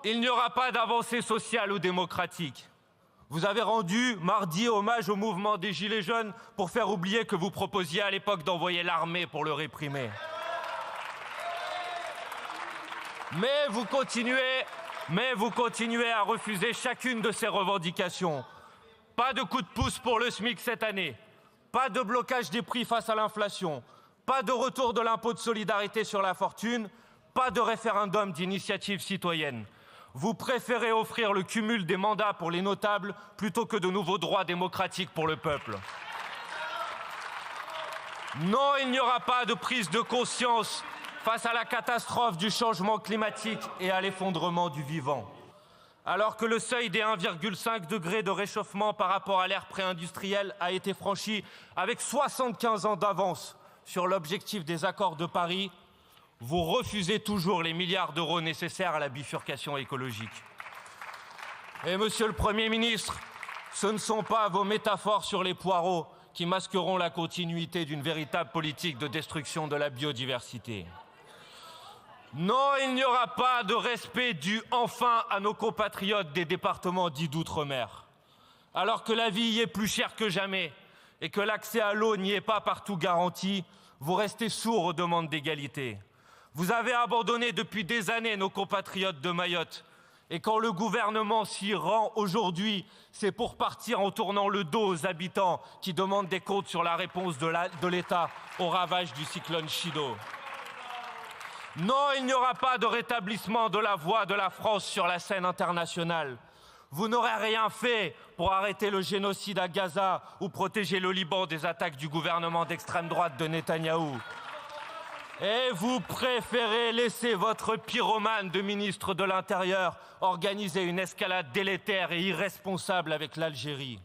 Il n'y aura pas d'avancée sociale ou démocratique. Vous avez rendu mardi hommage au mouvement des Gilets jaunes pour faire oublier que vous proposiez à l'époque d'envoyer l'armée pour le réprimer. Mais vous continuez à refuser chacune de ces revendications. Pas de coup de pouce pour le SMIC cette année, pas de blocage des prix face à l'inflation, pas de retour de l'impôt de solidarité sur la fortune, pas de référendum d'initiative citoyenne. Vous préférez offrir le cumul des mandats pour les notables plutôt que de nouveaux droits démocratiques pour le peuple. Non, il n'y aura pas de prise de conscience face à la catastrophe du changement climatique et à l'effondrement du vivant. Alors que le seuil des 1,5 degrés de réchauffement par rapport à l'ère pré-industrielle a été franchi avec 75 ans d'avance sur l'objectif des accords de Paris, vous refusez toujours les milliards d'euros nécessaires à la bifurcation écologique. Et monsieur le Premier ministre, ce ne sont pas vos métaphores sur les poireaux qui masqueront la continuité d'une véritable politique de destruction de la biodiversité. Non, il n'y aura pas de respect dû enfin à nos compatriotes des départements dits d'outre-mer. Alors que la vie y est plus chère que jamais et que l'accès à l'eau n'y est pas partout garanti, vous restez sourds aux demandes d'égalité. Vous avez abandonné depuis des années nos compatriotes de Mayotte. Et quand le gouvernement s'y rend aujourd'hui, c'est pour partir en tournant le dos aux habitants qui demandent des comptes sur la réponse de l'État aux ravages du cyclone Chido. Non, il n'y aura pas de rétablissement de la voix de la France sur la scène internationale. Vous n'aurez rien fait pour arrêter le génocide à Gaza ou protéger le Liban des attaques du gouvernement d'extrême droite de Netanyahou. Et vous préférez laisser votre pyromane de ministre de l'Intérieur organiser une escalade délétère et irresponsable avec l'Algérie.